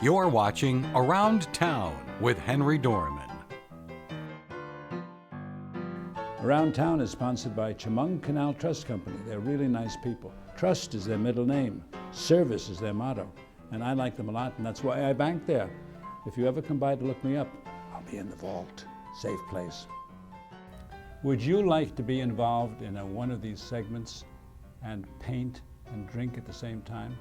You're watching Around Town with Henry Dormann. Around Town is sponsored by Chemung Canal Trust Company. They're really nice people. Trust is their middle name. Service is their motto. And I like them a lot, and that's why I bank there. If you ever come by to look me up, I'll be in the vault. Safe place. Would you like to be involved in one of these segments and paint and drink at the same time?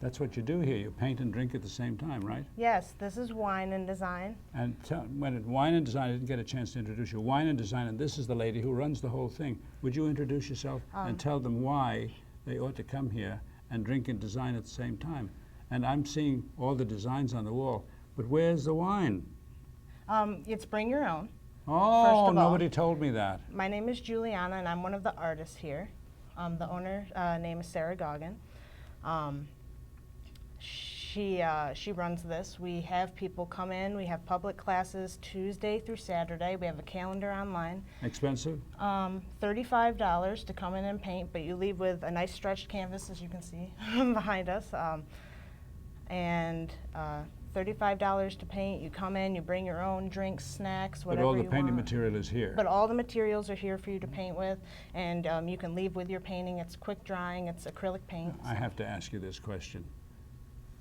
That's what you do here. You paint and drink at the same time, right? Yes, this is Wine and Design. And Wine and Design, I didn't get a chance to introduce you. Wine and Design, and this is the lady who runs the whole thing. Would you introduce yourself and tell them why they ought to come here and drink and design at the same time? And I'm seeing all the designs on the wall, but where's the wine? It's Bring Your Own. Oh, nobody told me that. My name is Juliana, and I'm one of the artists here. The owner name is Sarah Goggin. She runs this. We have people come in. We have public classes Tuesday through Saturday. We have a calendar online. Expensive? $35 to come in and paint, but you leave with a nice stretched canvas, as you can see behind us. And $35 to paint. You come in, you bring your own drinks, snacks, whatever you want. But all the painting material is here. But all the materials are here for you to paint with, and you can leave with your painting. It's quick drying. It's acrylic paint. I have to ask you this question.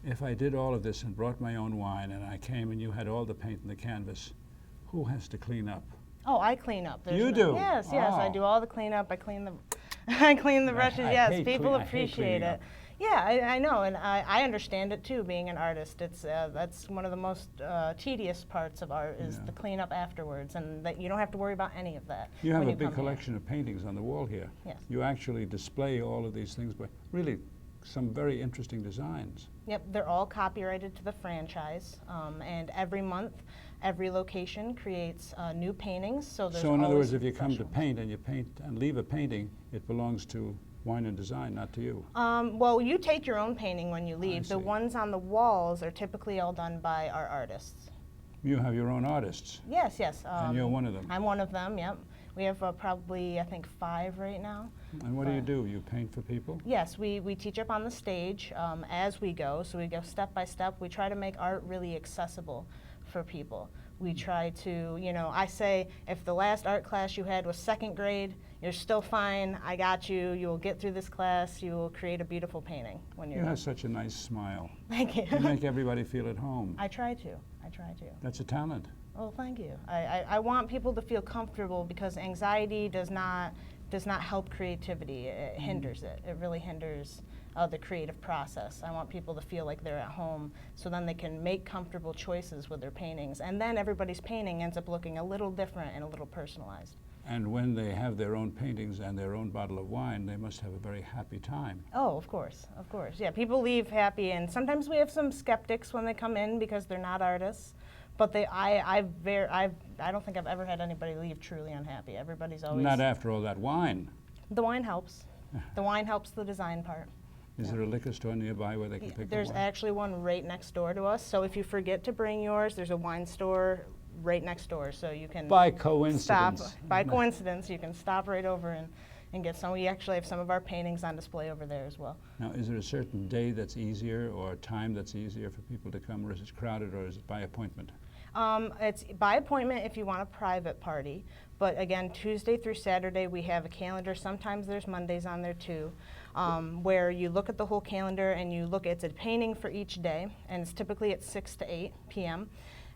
If I did all of this and brought my own wine and I came and you had all the paint and the canvas, who has to clean up? Oh, I clean up. You do? Yes, yes. I do all the cleanup. I clean the, I clean the brushes. Yes, people appreciate it. Yeah, I know, and I understand it too. Being an artist, it's that's one of the most tedious parts of art is the cleanup afterwards, and that you don't have to worry about any of that. You have a big collection of paintings on the wall here. Yes. You actually display all of these things, but really some very interesting designs. Yep, they're all copyrighted to the franchise, and every month, every location creates new paintings. So in other words, if you come to paint and you paint and leave a painting, it belongs to Wine and Design, not to you. Well, you take your own painting when you leave. The ones on the walls are typically all done by our artists. You have your own artists? Yes, yes. And you're one of them? I'm one of them, yep. We have probably, I think, 5 right now. And what do you do? You paint for people? Yes, we teach up on the stage as we go. So we go step by step. We try to make art really accessible for people. We try to, I say, if the last art class you had was 2nd grade, you're still fine. I got you. You will get through this class. You will create a beautiful painting when you're You have such a nice smile. Thank you. You make everybody feel at home. I try to. I try to. That's a talent. Oh, thank you. I want people to feel comfortable because anxiety does not help creativity. It hinders it. It really hinders the creative process. I want people to feel like they're at home so then they can make comfortable choices with their paintings. And then everybody's painting ends up looking a little different and a little personalized. And when they have their own paintings and their own bottle of wine, they must have a very happy time. Oh, of course, of course. Yeah, people leave happy, and sometimes we have some skeptics when they come in because they're not artists. But I don't think I've ever had anybody leave truly unhappy. Everybody's always... Not after all that wine. The wine helps. The wine helps the design part. Is there a liquor store nearby where they can pick There's the wine? actually one right next door to us. So if you forget to bring yours, there's a wine store right next door. So you can By coincidence. stop. By coincidence, you can stop right over and get some. We actually have some of our paintings on display over there as well. Now, is there a certain day that's easier or a time that's easier for people to come, or is it crowded, or is it by appointment? It's by appointment if you want a private party. But again, Tuesday through Saturday, we have a calendar. Sometimes there's Mondays on there too, where you look at the whole calendar and you look, it's a painting for each day, and it's typically at 6 to 8 p.m.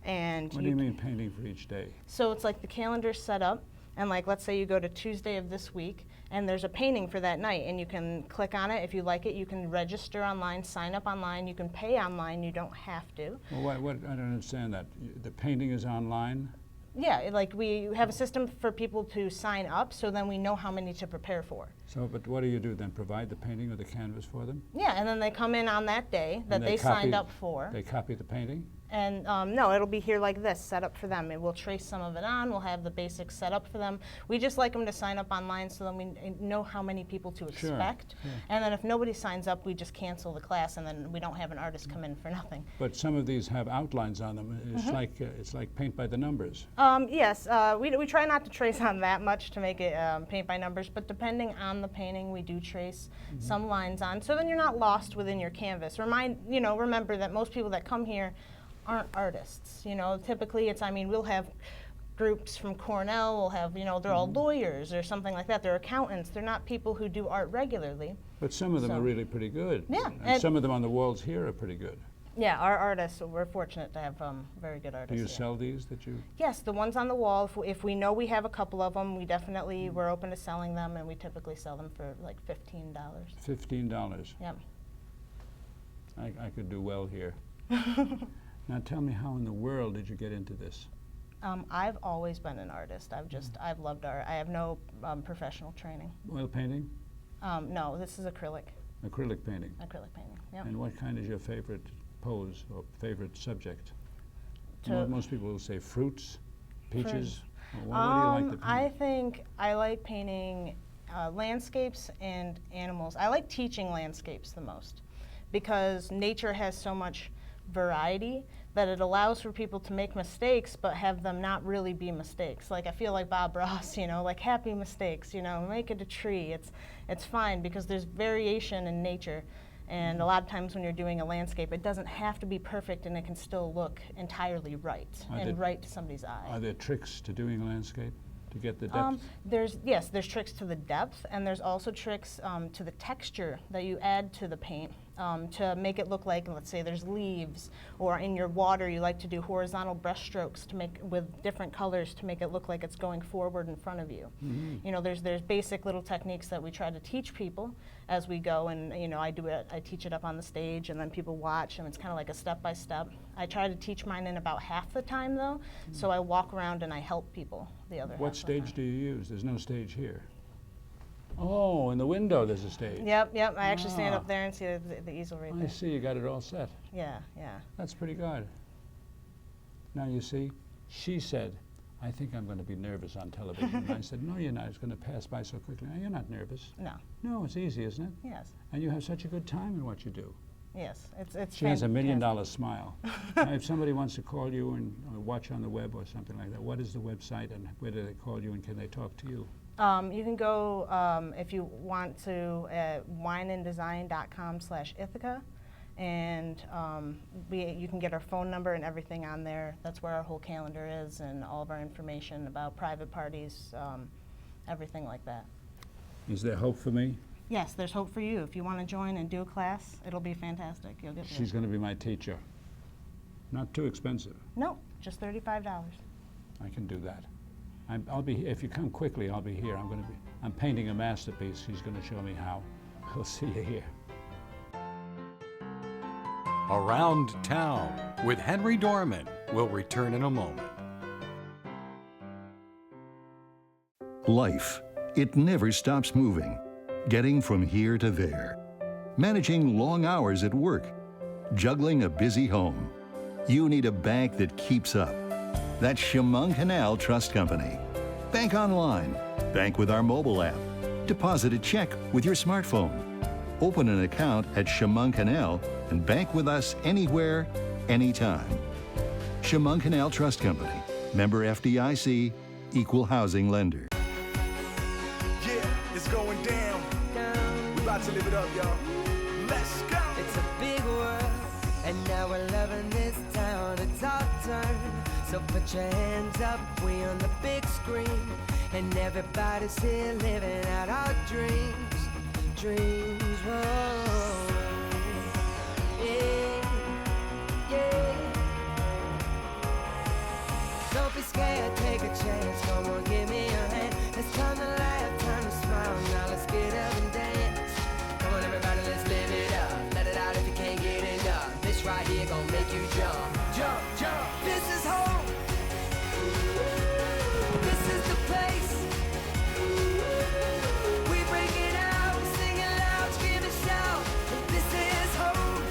And what do you mean painting for each day? So it's like the calendar's set up, and like let's say you go to Tuesday of this week, and there's a painting for that night, and you can click on it. If you like it, you can register online, sign up online, you can pay online, you don't have to. Well, what I don't understand that. The painting is online? Yeah, like we have a system for people to sign up, so then we know how many to prepare for. So, but what do you do then? Provide the painting or the canvas for them? Yeah, and then they come in on that day that they signed up for. They copy the painting? And no, it'll be here like this, set up for them. And we'll trace some of it on. We'll have the basics set up for them. We just like them to sign up online so then we know how many people to expect. Sure. And then if nobody signs up, we just cancel the class, and then we don't have an artist come in for nothing. But some of these have outlines on them. It's like paint by the numbers. Yes, we try not to trace on that much to make it paint by numbers, but depending on the painting, we do trace some lines on. So then you're not lost within your canvas. Remember that most people that come here aren't artists. Typically we'll have groups from Cornell, we'll have, they're all lawyers or something like that. They're accountants. They're not people who do art regularly. But some of them are really pretty good. Yeah. And some of them on the walls here are pretty good. Yeah, our artists, we're fortunate to have very good artists. Do you here. sell these that you? Yes, the ones on the wall, if we know we have a couple of them, we're open to selling them, and we typically sell them for like $15. $15. Yep. I could do well here. Now tell me, how in the world did you get into this? I've always been an artist. I've loved art. I have no professional training. Oil painting? No, this is acrylic. Acrylic painting. Acrylic painting, yeah. And what kind is your favorite pose or favorite subject? To- Most people will say fruits, peaches. What do you like to paint? I think I like painting landscapes and animals. I like teaching landscapes the most because nature has so much variety that it allows for people to make mistakes but have them not really be mistakes. Like I feel like Bob Ross, like happy mistakes, make it a tree. It's fine because there's variation in nature. And a lot of times when you're doing a landscape, it doesn't have to be perfect and it can still look entirely right right to somebody's eye. Are there tricks to doing a landscape to get the depth? There's tricks to the depth, and there's also tricks to the texture that you add to the paint to make it look like, let's say there's leaves, or in your water you like to do horizontal brush strokes to make with different colors to make it look like it's going forward in front of you. There's basic little techniques that we try to teach people as we go, and I teach it up on the stage, and then people watch, and it's kind of like a step by step. I try to teach mine in about half the time though, so I walk around and I help people the other half. What stage do you use? There's no stage here. Oh, in the window there's a stage. Yep. I actually stand up there and see the easel right there. I see, you got it all set. Yeah. That's pretty good. Now you see, she said, I think I'm going to be nervous on television. And I said, no, you're not. It's going to pass by so quickly. No, you're not nervous. No. No, it's easy, isn't it? Yes. And you have such a good time in what you do. Yes, it's She has $1 million fantastic. smile. Now, if somebody wants to call you and watch on the web or something like that, what is the website and where do they call you and can they talk to you? You can go, if you want to, wineanddesign.com/Ithaca, and you can get our phone number and everything on there. That's where our whole calendar is and all of our information about private parties, everything like that. Is there hope for me? Yes, there's hope for you. If you want to join and do a class, it'll be fantastic. You'll get She's going to be my teacher. Not too expensive. No, just $35. I can do that. I'll be. If you come quickly, I'll be here. I'm painting a masterpiece. She's going to show me how. I'll see you here. Around Town with Henry Dormann will return in a moment. Life, it never stops moving. Getting from here to there. Managing long hours at work. Juggling a busy home. You need a bank that keeps up. That's Chemung Canal Trust Company. Bank online. Bank with our mobile app. Deposit a check with your smartphone. Open an account at Chemung Canal and bank with us anywhere, anytime. Chemung Canal Trust Company. Member FDIC. Equal housing lender. Yeah, it's going down. We about to live it up, y'all. Let's go. It's a big world, and now we're loving this town. It's our turn, so put your hands up. We on the big screen, and everybody's here living out our dreams. Dreams, whoa. Yeah, yeah. Don't be scared, take a chance. Come on, give me a hand. It's time to laugh, time to smile. Now let's get up and dance. Come on, everybody, let's live it up. Let it out if you can't get enough. This right here gon' make you jump, jump, jump. This is home. This is the place. We break it out, sing it loud, scream and shout. This is home.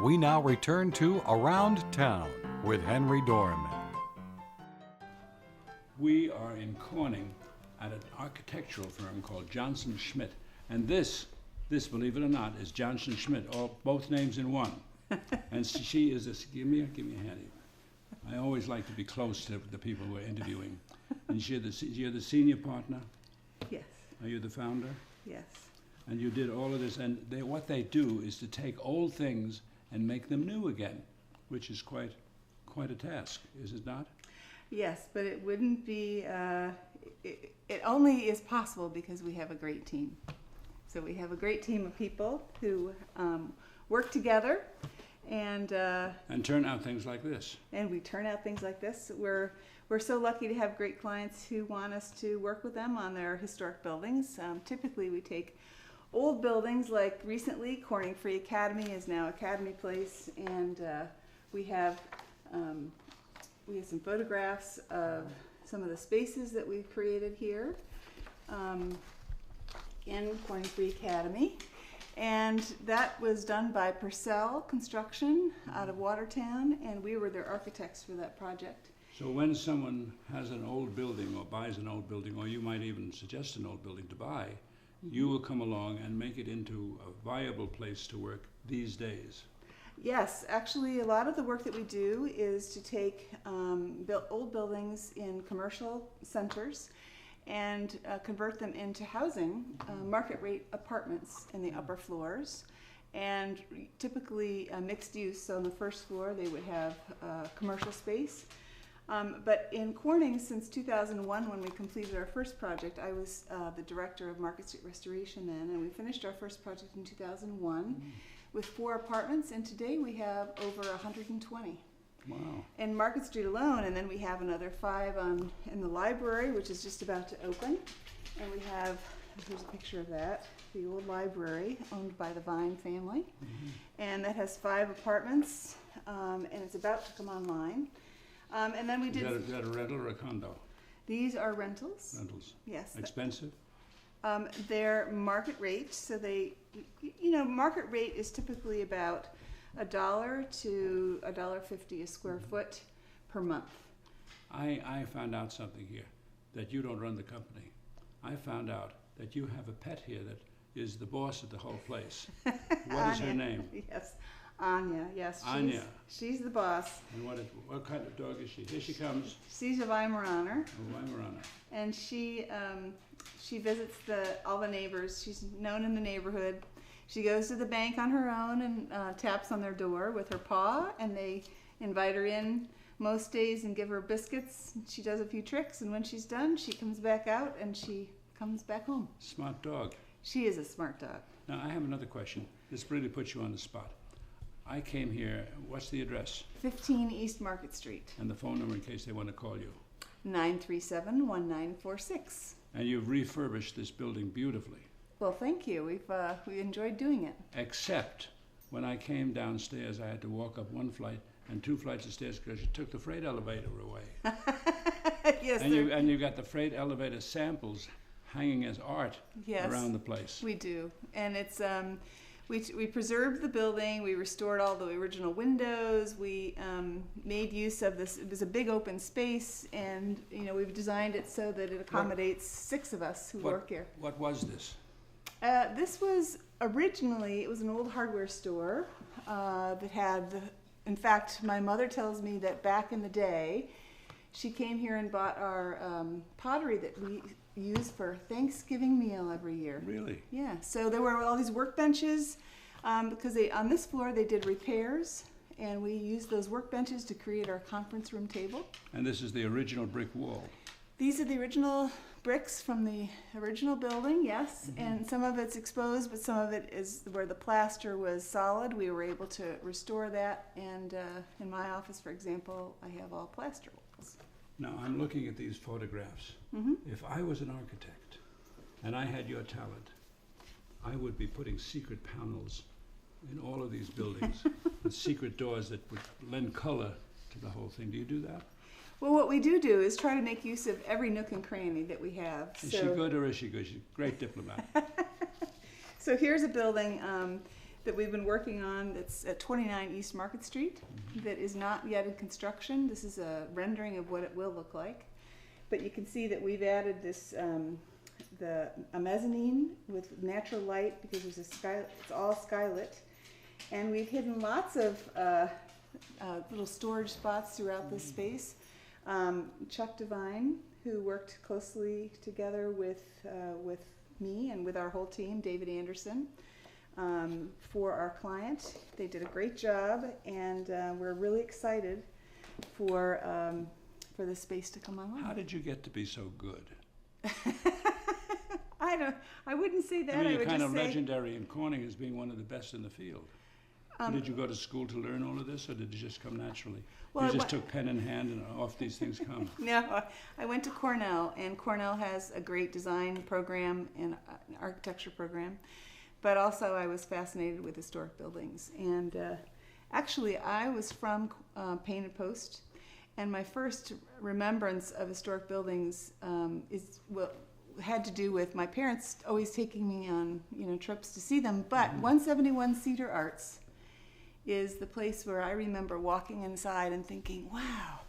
We now return to Around Town with Henry Dormann. We are in Corning at an architectural firm called Johnson-Schmidt. And this, believe it or not, is Johnson-Schmidt, both names in one. And she is this, give me a hand. I always like to be close to the people we're interviewing. And you're the senior partner? Yes, Are you the founder? yes. And you did all of this, and what they do is to take old things and make them new again, which is quite a task, is it not? Yes, but it wouldn't be, it only is possible because we have a great team. So we have a great team of people who work together and turn out things like this. And we turn out things like this. We're so lucky to have great clients who want us to work with them on their historic buildings. Typically we take old buildings, like recently Corning Free Academy is now Academy Place, and we have some photographs of some of the spaces that we've created here in Corning Free Academy. And that was done by Purcell Construction out of Watertown, and we were their architects for that project. So when someone has an old building or buys an old building, or you might even suggest an old building to buy, you will come along and make it into a viable place to work these days. Yes, actually a lot of the work that we do is to take old buildings in commercial centers and convert them into housing, market rate apartments in the upper floors, and typically mixed use. So on the first floor they would have commercial space. But in Corning, since 2001, when we completed our first project, I was the director of Market Street Restoration then, and we finished our first project in 2001 with 4 apartments, and today we have over 120. Wow. In Market Street alone, and then we have another 5 in the library, which is just about to open. And we have, here's a picture of that, the old library owned by the Vine family. And that has 5 apartments, and it's about to come online. And then we did. Is that a rental or a condo? These are rentals. Rentals. Yes. Expensive? They're market rate, so market rate is typically about $1 to $1.50 a square foot per month. I found out something here, that you don't run the company. I found out that you have a pet here that is the boss of the whole place. What is her name? Yes. Anya, yes. Anya. She's the boss. And what kind of dog is she? Here she comes. She's a Weimaraner. A Weimaraner. And she visits all the neighbors. She's known in the neighborhood. She goes to the bank on her own and taps on their door with her paw, and they invite her in most days and give her biscuits. She does a few tricks, and when she's done, she comes back out and she comes back home. Smart dog. She is a smart dog. Now, I have another question. This really puts you on the spot. I came here, what's the address? 15 East Market Street. And the phone number in case they want to call you. 937-1946. And you've refurbished this building beautifully. Well, thank you. We enjoyed doing it. Except when I came downstairs, I had to walk up 1 flight and 2 flights of stairs because you took the freight elevator away. Yes, and you got the freight elevator samples hanging as art around the place. We do, and it's we preserved the building. We restored all the original windows. We made use of this. It was a big open space, and we've designed it so that it accommodates 6 of us who work here. What was this? This was originally, it was an old hardware store that had, in fact, my mother tells me that back in the day, she came here and bought our pottery that we use for Thanksgiving meal every year. Really? Yeah, so there were all these workbenches because on this floor they did repairs, and we used those workbenches to create our conference room table. And this is the original brick wall. These are the original bricks from the original building, yes, and some of it's exposed, but some of it is where the plaster was solid. We were able to restore that, and in my office, for example, I have all plaster walls. Now, I'm looking at these photographs. If I was an architect and I had your talent, I would be putting secret panels in all of these buildings with secret doors that would lend color to the whole thing. Do you do that? Well, what we do is try to make use of every nook and cranny that we have. Is she good or is she good? She's a great diplomat. So here's a building that we've been working on that's at 29 East Market Street that is not yet in construction. This is a rendering of what it will look like. But you can see that we've added this, a mezzanine with natural light because there's it's all skylit. And we've hidden lots of little storage spots throughout this space. Chuck Devine, who worked closely together with me and with our whole team, David Anderson, for our client. They did a great job, and we're really excited for the space to come online. How did you get to be so good? I wouldn't say that. I mean, I you're would kind just of say, legendary in Corning as being one of the best in the field. Did you go to school to learn all of this, or did it just come naturally? Well, you just took pen in hand and off these things come? No, I went to Cornell, and Cornell has a great design program and an architecture program. But also I was fascinated with historic buildings. And actually I was from Paint and Post, and my first remembrance of historic buildings had to do with my parents always taking me on trips to see them. But 171 Cedar Arts is the place where I remember walking inside and thinking, wow,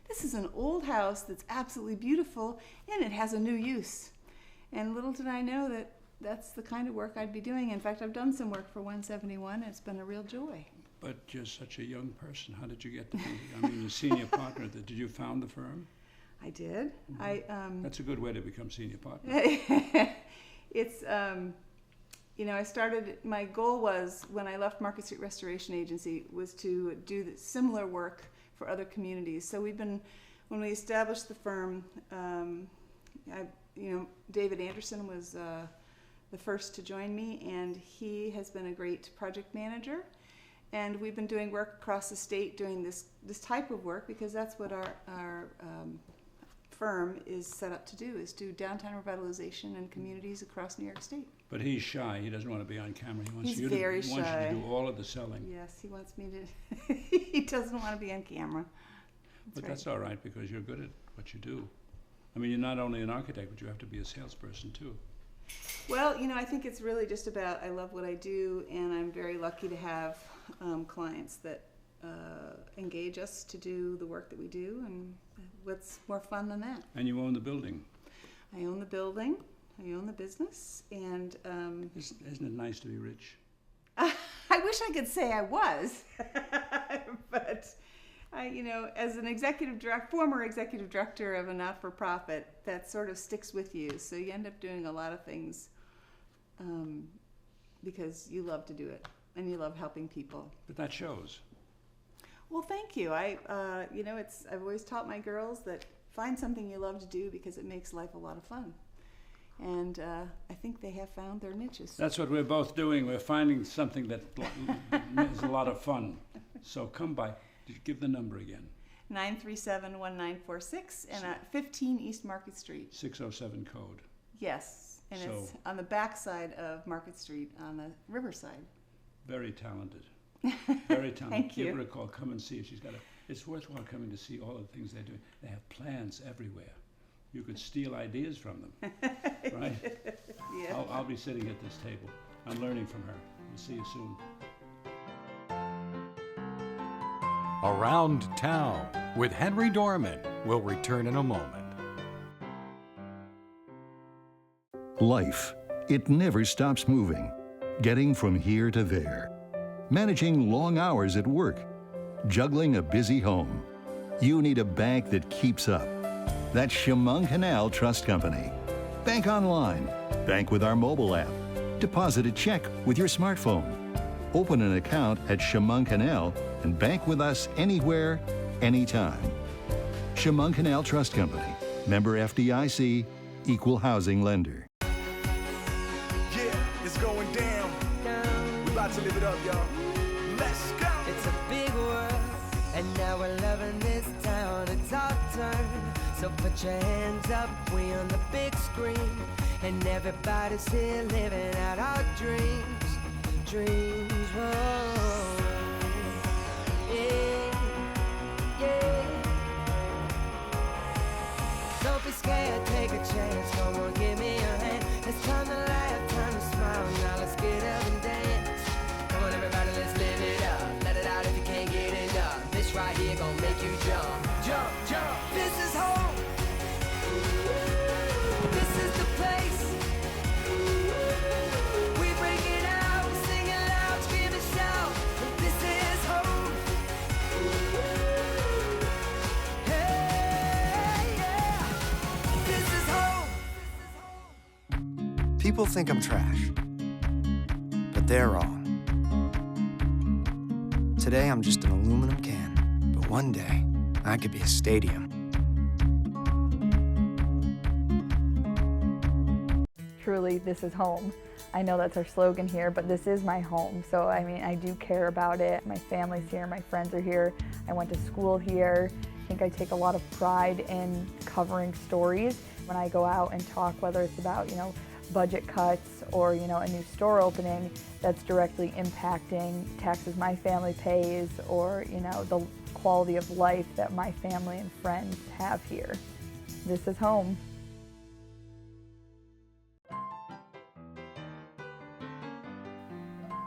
this is an old house that's absolutely beautiful, and it has a new use. And little did I know that that's the kind of work I'd be doing. In fact, I've done some work for 171, and it's been a real joy. But you're such a young person. How did you get to be, I mean, a senior partner? Did you found the firm? I did. That's a good way to become senior partner. It's, I started, my goal was, when I left Market Street Restoration Agency, was to do similar work for other communities. So when we established the firm, David Anderson was the first to join me, and he has been a great project manager. And we've been doing work across the state doing this type of work because that's what our firm is set up to do, is do downtown revitalization in communities across New York State. But he's shy. He doesn't want to be on camera. He wants He's you very to, he wants you shy. to do all of the selling. Yes, he wants me to. He doesn't want to be on camera. But that's all right, because you're good at what you do. I mean, you're not only an architect, but you have to be a salesperson too. Well, I think it's really just about, I love what I do, and I'm very lucky to have clients that engage us to do the work that we do, and what's more fun than that? And you own the building. I own the building, I own the business, and Isn't it nice to be rich? I wish I could say I was, but as an former executive director of a not-for-profit, that sort of sticks with you. So you end up doing a lot of things because you love to do it and you love helping people. But that shows. Well, thank you. I've always taught my girls that find something you love to do because it makes life a lot of fun. And I think they have found their niches. That's what we're both doing. We're finding something that is a lot of fun. So come by. Give the number again. 937-1946 and at 15 East Market Street. 607 code. Yes, and it's on the back side of Market Street on the riverside. Very talented. Very talented. Thank you. Give her a call. Come and see if she's got it's worthwhile coming to see all the things they're doing. They have plans everywhere. You could steal ideas from them, right? Yeah. I'll be sitting at this table. I'm learning from her. We'll see you soon. Around Town with Henry Dormann will return in a moment. Life, it never stops moving. Getting from here to there. Managing long hours at work. Juggling a busy home. You need a bank that keeps up. That's Chemung Canal Trust Company. Bank online. Bank with our mobile app. Deposit a check with your smartphone. Open an account at Chemung Canal and bank with us anywhere, anytime. Chemung Canal Trust Company. Member FDIC. Equal housing lender. Yeah, it's going down. We about to live it up, y'all. Let's go. It's a big world, and now we're loving this town. It's our turn, so put your hands up. We on the big screen, and everybody's here living out our dreams. Dreams, whoa. Yeah, yeah. Don't be scared, take a chance. Come on, give me a hand. It's time to laugh, time to smile. Now let's get up and dance. Come on, People think I'm trash, but they're wrong. Today I'm just an aluminum can, but one day I could be a stadium. Truly, this is home. I know that's our slogan here, but this is my home. So, I mean, I do care about it. My family's here, my friends are here. I went to school here. I think I take a lot of pride in covering stories. When I go out and talk, whether it's about, budget cuts or, a new store opening that's directly impacting taxes my family pays or, the quality of life that my family and friends have here. This is home.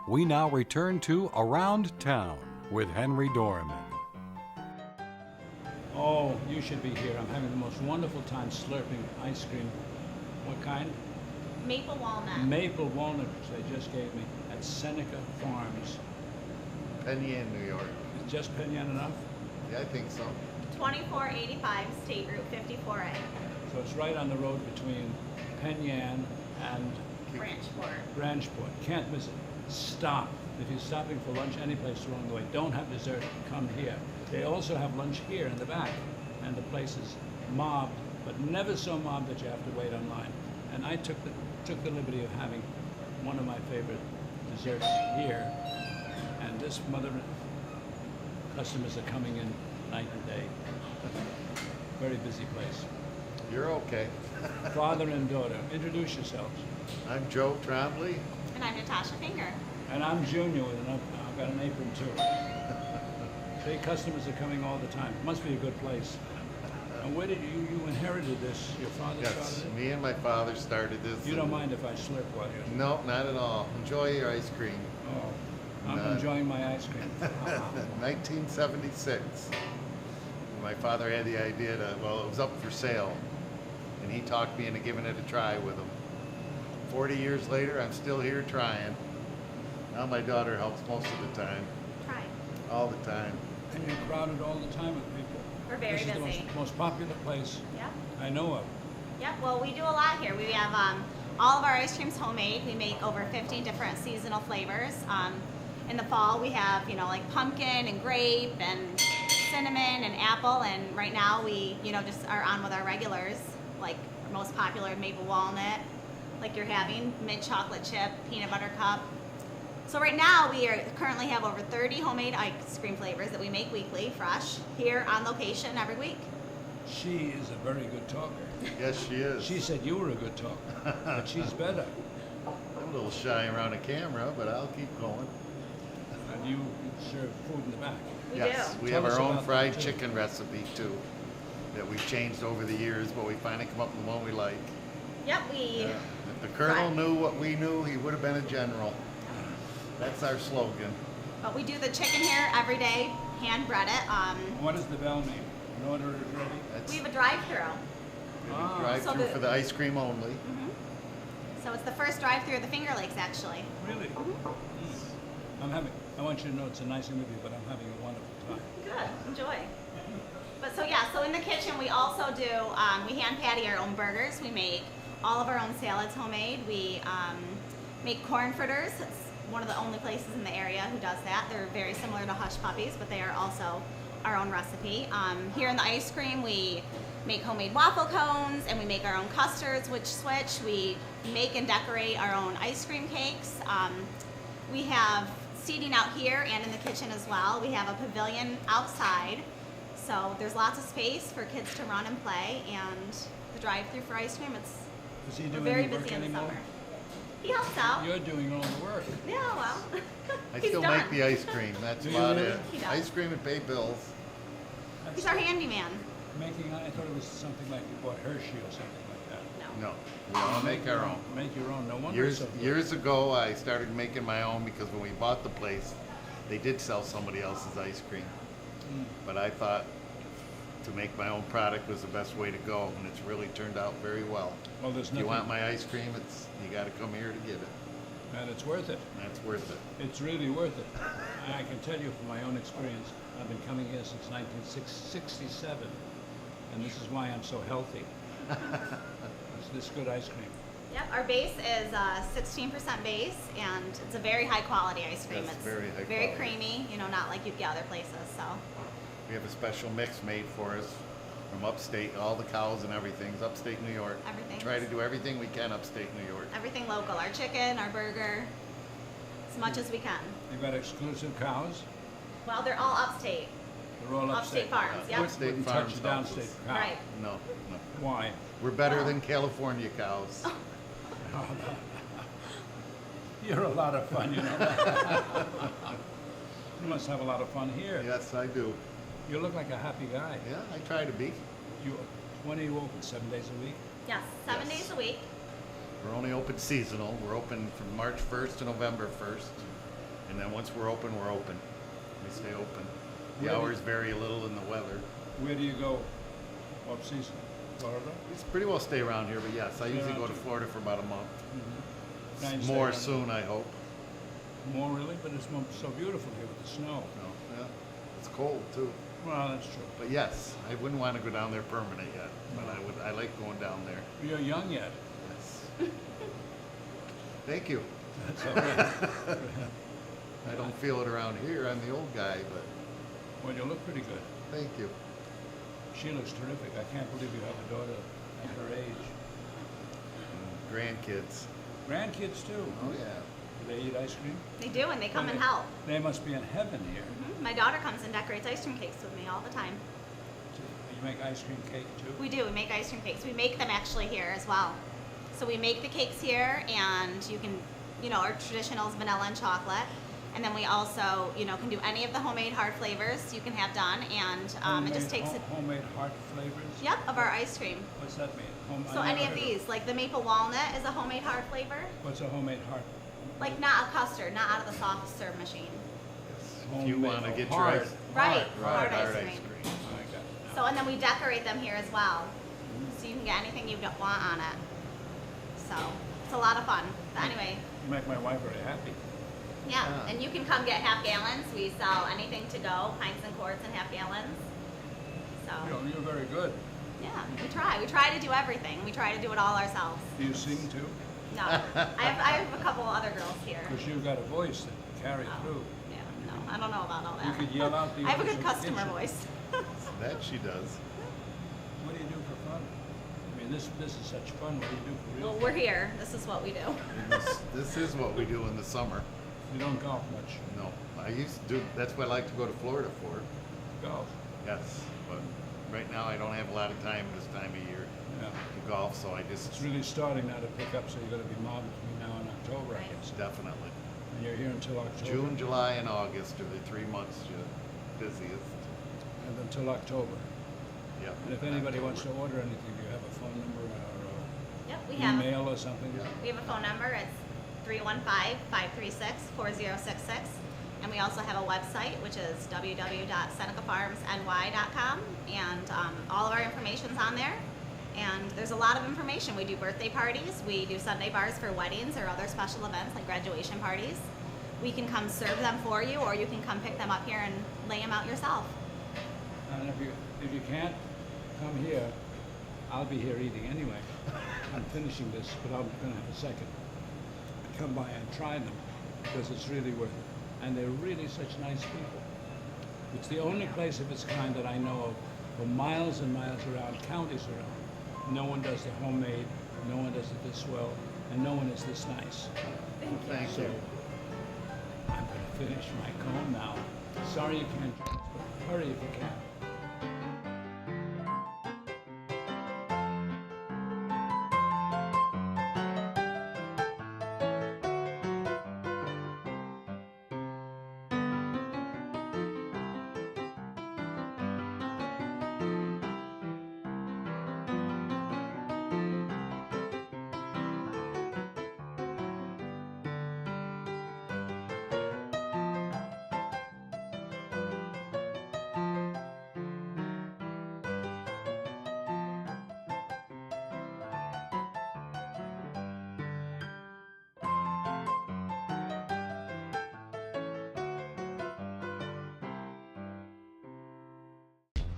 We now return to Around Town with Henry Dormann. Oh, you should be here. I'm having the most wonderful time slurping ice cream. What kind? Maple walnut. Maple walnut, which they just gave me at Seneca Farms. Penn Yan, New York. Is just Penn Yan enough? Yeah, I think so. 2485 State Route 54A. So it's right on the road between Penn Yan and Branchport. Can't miss it. Stop. If you're stopping for lunch any place along the way, don't have dessert, come here. They also have lunch here in the back, and the place is mobbed, but never so mobbed that you have to wait online. And I took the liberty of having one of my favorite desserts here, and this customers are coming in night and day. Very busy place. You're okay. Father and daughter, introduce yourselves. I'm Joe Trombley. And I'm Natasha Finger. And I'm Junior with I've got an apron too. Big customers are coming all the time. Must be a good place. And where did you inherited this? Your father started it? Me and my father started this. You don't mind if I slurp while you're... No, not at all. Enjoy your ice cream. Oh, I'm enjoying my ice cream. 1976. My father had the idea it was up for sale. And he talked me into giving it a try with him. 40 years later, I'm still here trying. Now my daughter helps most of the time. Try. All the time. And you're crowded all the time with people. We're very busy. This is the most popular place I know of. Yep, well, we do a lot here. We have all of our ice creams homemade. We make over 50 different seasonal flavors. In the fall, we have, like pumpkin and grape and cinnamon and apple. And right now, we, just are on with our regulars, like our most popular maple walnut, like you're having, mint chocolate chip, peanut butter cup. So right now we currently have over 30 homemade ice cream flavors that we make weekly, fresh, here on location every week. She is a very good talker. Yes, she is. She said you were a good talker, but she's better. I'm a little shy around a camera, but I'll keep going. And you serve food in the back. Yes, we have our own fried chicken recipe too, that we've changed over the years, but we finally come up with one we like. Yep, If the Colonel knew what we knew, he would have been a general. That's our slogan. But we do the chicken here every day, hand bread it. What does the bell mean? An order is ready? We have a drive-through. We have a drive-through for the ice cream only. So it's the first drive-through of the Finger Lakes, actually. Really? I want you to know it's a nice interview, but I'm having a wonderful time. Good, enjoy. But so in the kitchen we also do, we hand patty our own burgers. We make all of our own salads homemade. We make corn fritters. It's one of the only places in the area who does that. They're very similar to Hush Puppies, but they are also our own recipe. Here in the ice cream, we make homemade waffle cones, and we make our own custards, which switch. We make and decorate our own ice cream cakes. We have seating out here and in the kitchen as well. We have a pavilion outside, so there's lots of space for kids to run and play, and the drive-through for ice cream, Does he do we're very any work busy in the anymore? summer. He helps out. You're doing all the work. Yeah, well, I he's still done. make the ice cream. That's Do you about really? it. He does. Ice cream and pay bills. He's our handyman. I thought it was something like you bought Hershey or something like that. No. No, we all make our own. Make your own. No wonder it's so good. Years ago, I started making my own because when we bought the place, they did sell somebody else's ice cream. But I thought to make my own product was the best way to go, and it's really turned out very well. Well, there's If nothing. you want my ice cream, you got to come here to get it. And it's worth it. That's worth it. It's really worth it. And I can tell you from my own experience, I've been coming here since 1967, and this is why I'm so healthy. It's this good ice cream. Yep, our base is 16% base, and it's a very high quality ice cream. Yes, It's very high very quality. creamy, you know, not like you'd get other places. So We have a special mix made for us from upstate, all the cows and everything's upstate New York. Everything's- Try to do everything we can upstate New York. everything local, our chicken, our burger, as much as we can. You got exclusive cows? Well, they're all upstate. They're all Upstate farms, yep. Upstate Wouldn't farms touch a helps downstate us. cow. Right. No, no. Why? We're better than California cows. You're a lot of fun, you know that. You must have a lot of fun here. Yes, I do. You look like a happy guy. Yeah, I try to be. When are you open? 7 days a week? Yes, 7 Yes. days a week. We're only open seasonal. We're open from March 1st to November 1st. And then once we're open, we're open. We stay open. The Where do- hours vary a little in the weather. Where do you go off season? Florida? It's pretty well stay around here, but yes, I Stay usually around go to here. Florida for about a month. Nice More day. soon, I hope. More really, but it's so beautiful here with the snow. No, yeah. It's cold too. Well, that's true. But yes, I wouldn't want to go down there permanent yet. But I like going down there. You're young yet. Yes. Thank you. That's okay. I don't feel it around here. I'm the old guy, but Well, you look pretty good. thank you. She looks terrific. I can't believe you have a daughter at her age. Grandkids. Grandkids too. Oh yeah. Do they eat ice cream? They do, and they come and Well, help. They must be in heaven here. My daughter comes and decorates ice cream cakes with me all the time. You make ice cream cake too? We do. We make ice cream cakes. We make them actually here as well. So we make the cakes here, and you can, you know, our traditional is vanilla and chocolate. And then we also, you know, can do any of the homemade hard flavors you can have done, and it just takes it. Homemade heart flavors? Yep, of our ice cream. What's that mean? So any of these, like the maple walnut is a homemade hard flavor. What's a homemade heart? Like not a custard, not out of the soft serve machine. If you want to get your hard. ice, Right, hard hard ice ice cream. cream. I got it. So, and then we decorate them here as well. So you can get anything you don't want on it. So, it's a lot of fun. But anyway, You make my wife very happy. yeah. And you can come get half gallons. We sell anything to go, pints and quarts and half gallons. So, You're very good. yeah, we try. We try to do everything. We try to do it all ourselves. Do you sing too? No, I have a couple other girls here. Because you've got a voice that can carry Oh, through. yeah, no, I don't know about all that. You could yell out the I have a good orders of customer kitchen. voice. That she does. What do you do for fun? I mean, this is such fun. What do you do for real? Well, we're here. This is what we do. And this is what we do in the summer. You don't golf much. No, I used to do. That's what I like to go to Florida for. Golf. Yes, but right now I don't have a lot of time this time of year Yeah. to golf, so I just It's really starting now to pick up, so you're going to be mobbing me now in October, I guess. definitely. And you're here until October? June, July, and August are the 3 months you're busiest. And until October. Yep. And if anybody wants to order anything, do you have a phone number or Yep, we have. email or something? Yeah. We have a phone number. It's 315-536-4066. And we also have a website, which is www.senecafarmsny.com. And all of our information's on there. And there's a lot of information. We do birthday parties. We do Sunday bars for weddings or other special events like graduation parties. We can come serve them for you, or you can come pick them up here and lay them out yourself. And if you can't come here, I'll be here eating anyway. I'm finishing this, but I'm going to have a second. Come by and try them, because it's really worth it. And they're really such nice people. It's the only place of its kind that I know of for miles and miles around, counties around. No one does the homemade, no one does it this well, and no one is this nice. Thank So, you. I'm going to finish my cone now. Sorry you can't join us, but hurry if you can.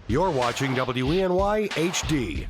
You're watching WENY HD.